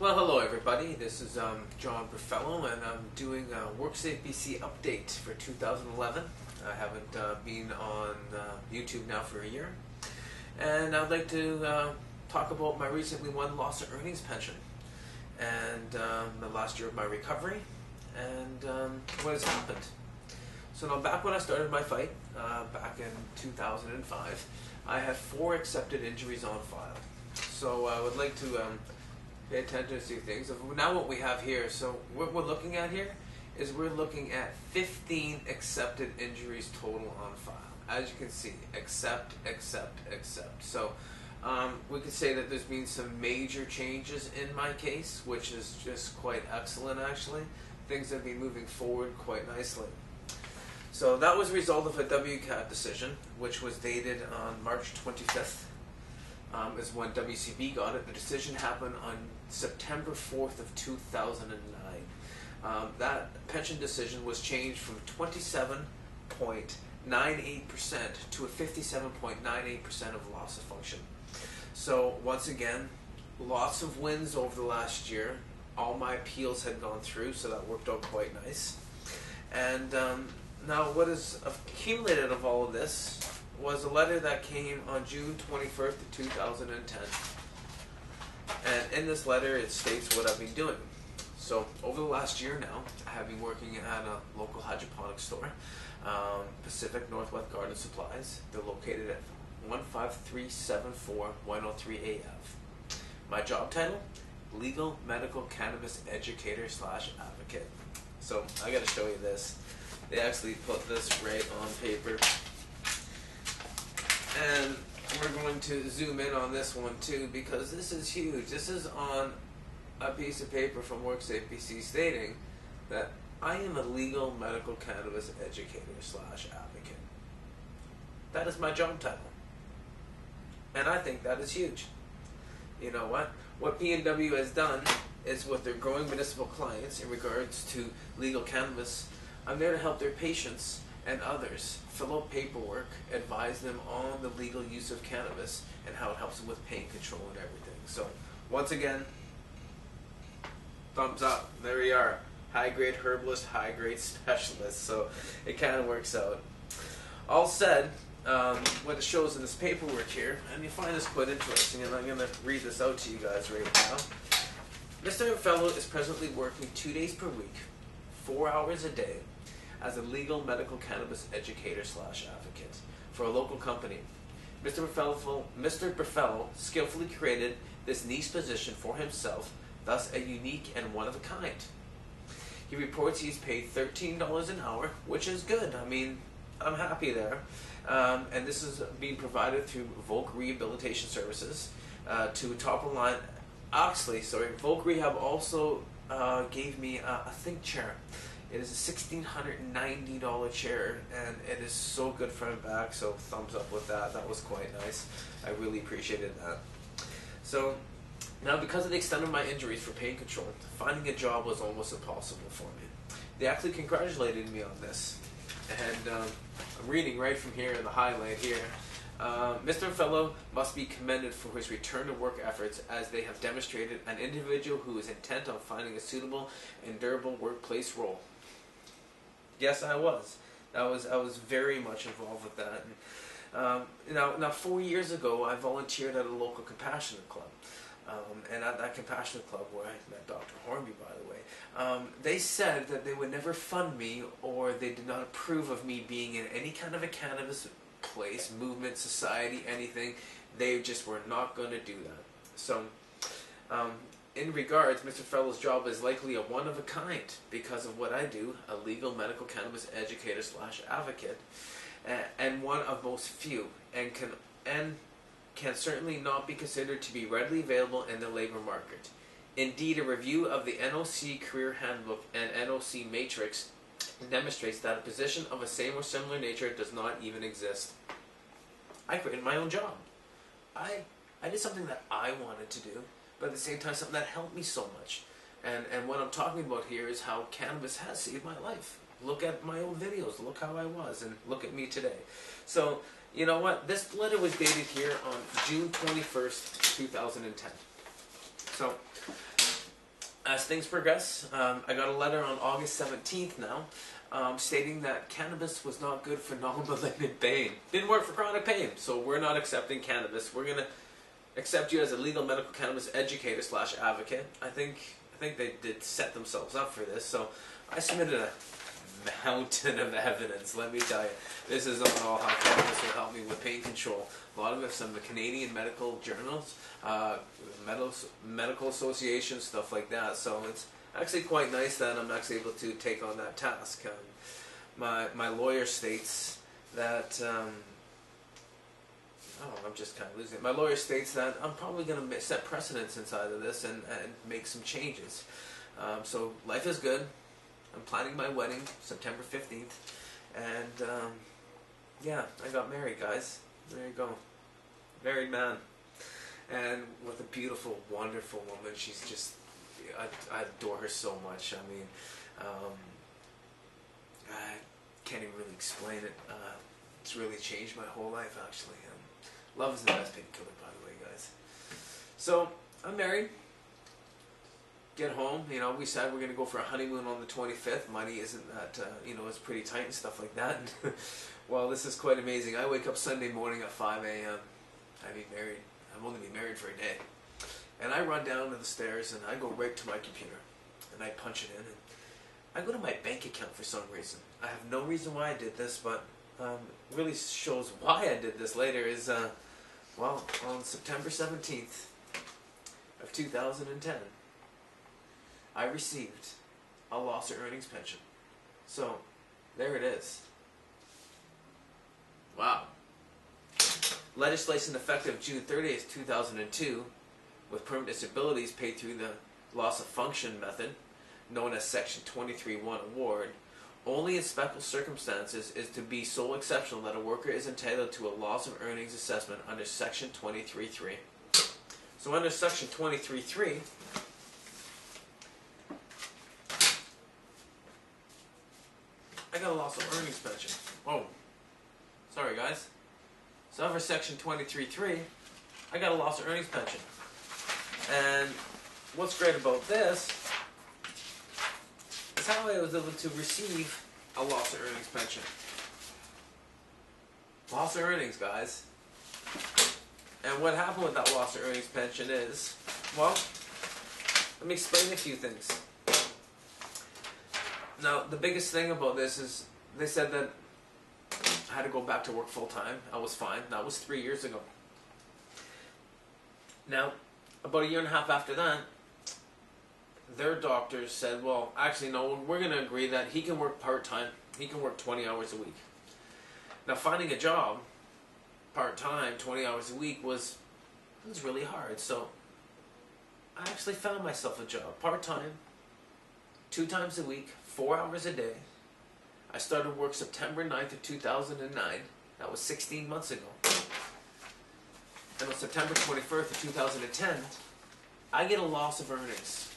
Well, hello everybody. This is John Berfelo, and I'm doing a WorkSafe B.C. update for 2011. I haven't been on YouTube now for a year, and I'd like to talk about my recently won loss of earnings pension, and the last year of my recovery, and what has happened. So now, back when I started my fight, back in 2005, I had 4 accepted injuries on file. So I would like to pay attention to 2 things. Now what we have here, so what we're looking at here is we're looking at 15 accepted injuries total on file. As you can see, accept. So we could say that there's been some major changes in my case, which is just quite excellent actually. Things have been moving forward quite nicely. So that was a result of a WCAT decision, which was dated on March 25th. Is when WCB got it. The decision happened on September 4th of 2009. That pension decision was changed from 27.98% to a 57.98% of loss of function. So once again, lots of wins over the last year. All my appeals had gone through, so that worked out quite nice. And now what is accumulated of all of this was a letter that came on June 21st of 2010. And in this letter it states what I've been doing. So over the last year now, I have been working at a local hydroponic store, Pacific Northwest Garden Supplies. They're located at 15374 103 AF. My job title, Legal Medical Cannabis Educator / Advocate. So I gotta show you this. They actually put this right on paper. And we're going to zoom in on this one too, because this is huge. This is on a piece of paper from WorkSafe B.C. stating that I am a legal medical cannabis educator / advocate. That is my job title. And I think that is huge. You know what? What P&W has done is, with their growing municipal clients in regards to legal cannabis, I'm there to help their patients and others fill out paperwork, advise them on the legal use of cannabis and how it helps them with pain control and everything. So once again, thumbs up. There we are. High grade herbalist, high grade specialist. So it kind of works out. All said, what it shows in this paperwork here, and you find this quite interesting, and I'm going to read this out to you guys right now. Mr. Berfelo is presently working 2 days per week, 4 hours a day, as a legal medical cannabis educator / advocate for a local company. Mr. Berfelo skillfully created this niche position for himself, thus a unique and one of a kind. He reports he's paid $13 an hour, which is good. I mean, I'm happy there. And this is being provided through Volk Rehabilitation Services to top of line. Actually, sorry, Volk Rehab also gave me a Think chair. It is a $1,690 chair, and it is so good for my back, so thumbs up with that. That was quite nice. I really appreciated that. So, now because of the extent of my injuries for pain control, finding a job was almost impossible for me. They actually congratulated me on this. And I'm reading right from here in the highlight here. Mr. Berfelo must be commended for his return to work efforts, as they have demonstrated an individual who is intent on finding a suitable and durable workplace role. Yes, I was. I was very much involved with that. And, now 4 years ago, I volunteered at a local compassionate club. And at that compassionate club, where I met Dr. Hornby, by the way, they said that they would never fund me, or they did not approve of me being in any kind of a cannabis place, movement, society, anything. They just were not going to do that. So, in regards, Mr. Berfelo's job is likely a one of a kind because of what I do, a legal medical cannabis educator / advocate, and one of most few, and can certainly not be considered to be readily available in the labor market. Indeed, a review of the NOC Career Handbook and NOC Matrix demonstrates that a position of a same or similar nature does not even exist. I created my own job. I did something that I wanted to do, but at the same time something that helped me so much. And what I'm talking about here is how cannabis has saved my life. Look at my old videos, look how I was, and look at me today. So, you know what? This letter was dated here on June 21st, 2010. So, As things progress, I got a letter on August 17th now, stating that cannabis was not good for non-malignant pain. Didn't work for chronic pain, so we're not accepting cannabis. We're gonna accept you as a legal medical cannabis educator / advocate. I think they did set themselves up for this. So I submitted a mountain of evidence. Let me tell you, this is all how cannabis will help me with pain control. A lot of it's from the Canadian medical journals, medical associations, stuff like that. So it's actually quite nice that I'm actually able to take on that task. My lawyer states that I'm just kind of losing it. My lawyer states that I'm probably going to set precedents inside of this and make some changes. So life is good. I'm planning my wedding September 15th, and yeah, I got married, guys. There you go, married man, and with a beautiful, wonderful woman. She's just, I adore her so much. I mean, I can't even really explain it. It's really changed my whole life, actually. Love is the best painkiller, by the way, guys. So I'm married. Get home, we said we're going to go for a honeymoon on the 25th. Money isn't that, it's pretty tight and stuff like that. Well, this is quite amazing. I wake up Sunday morning at 5 a.m. I'm only been married for a day. And I run down to the stairs and I go right to my computer. And I punch it in. And I go to my bank account for some reason. I have no reason why I did this, but really shows why I did this later is, on September 17th of 2010, I received a loss of earnings pension. So, there it is. Wow. Legislation effective June 30th, 2002, with permanent disabilities paid through the loss of function method, known as Section 23(1) award, only in special circumstances is to be so exceptional that a worker is entitled to a loss of earnings assessment under Section 23(3). So under Section 23(3), I got a loss of earnings pension. Oh, sorry guys. So under Section 23(3), I got a loss of earnings pension. And what's great about this is how I was able to receive a loss of earnings pension. Loss of earnings, guys. And what happened with that loss of earnings pension is, well, let me explain a few things. Now, the biggest thing about this is they said that I had to go back to work full time. I was fine. That was 3 years ago. Now, about a year and a half after that, their doctors said, well, actually, no, we're going to agree that he can work part-time. He can work 20 hours a week. Now, finding a job, part-time, 20 hours a week, was really hard. So, I actually found myself a job, part-time, 2 times a week, 4 hours a day. I started work September 9th of 2009. That was 16 months ago. And on September 21st of 2010, I get a loss of earnings.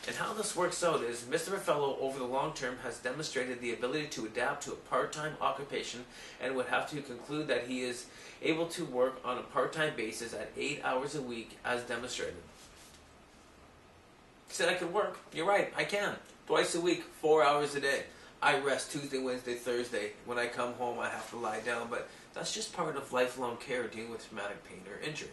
And how this works out is Mr. Berfelo over the long term has demonstrated the ability to adapt to a part-time occupation and would have to conclude that he is able to work on a part-time basis at 8 hours a week as demonstrated. He said I could work. You're right, I can. Twice a week, 4 hours a day. I rest Tuesday, Wednesday, Thursday. When I come home, I have to lie down, but that's just part of lifelong care dealing with traumatic pain or injury.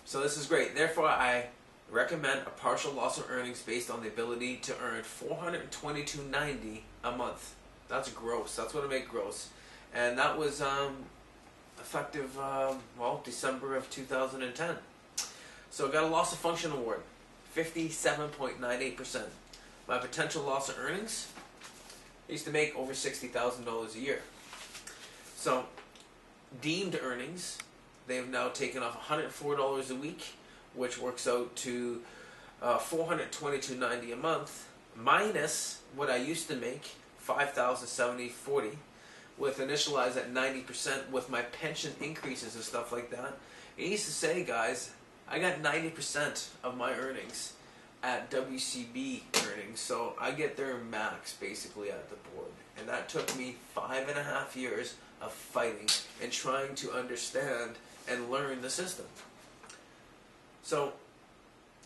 So this is great. Therefore, I recommend a partial loss of earnings based on the ability to earn $422.90 a month. That's gross. That's what I make gross. And that was effective, December of 2010. So I got a loss of function award, 57.98%. My potential loss of earnings, I used to make over $60,000 a year. So, deemed earnings, they've now taken off $104 a week, which works out to $422.90 a month, minus what I used to make, $5,070.40, with initialized at 90% with my pension increases and stuff like that. I used to say, guys, I got 90% of my earnings at WCB earnings, so I get their max basically at the board. And that took me 5.5 years of fighting and trying to understand and learn the system. So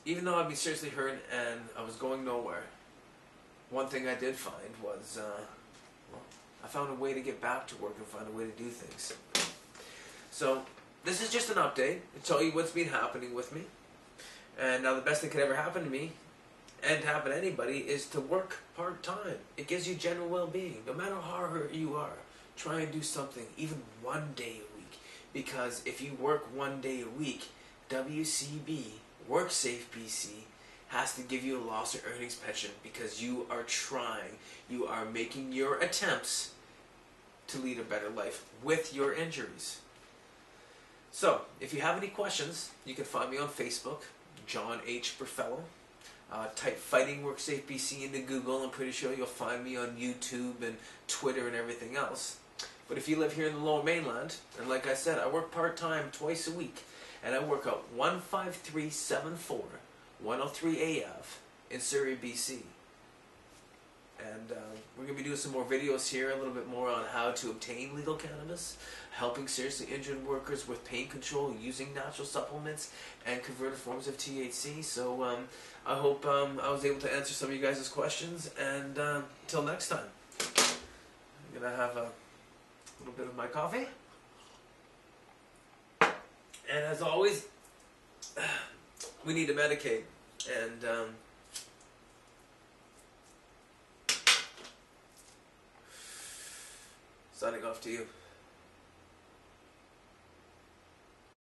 even though I'd be seriously hurt and I was going nowhere, one thing I did find was, well, I found a way to get back to work and find a way to do things. So, this is just an update to tell you what's been happening with me. And now the best thing could ever happen to me, and to happen to anybody, is to work part-time. It gives you general well-being. No matter how hurt you are, try and do something, even one day a week. Because if you work one day a week, WCB, WorkSafe B.C, has to give you a loss of earnings pension because you are trying, you are making your attempts to lead a better life with your injuries. So, if you have any questions, you can find me on Facebook, John H. Berfelo. Type Fighting WorkSafe BC into Google. I'm pretty sure you'll find me on YouTube and Twitter and everything else. But if you live here in the Lower Mainland, and like I said, I work part-time twice a week, and I work out 15374 103 AF in Surrey, BC. And we're going to be doing some more videos here, a little bit more on how to obtain legal cannabis, helping seriously injured workers with pain control using natural supplements and converted forms of THC. So I hope I was able to answer some of you guys' questions, and until next time, I'm going to have a little bit of my coffee. And as always, we need to medicate, and signing off to you.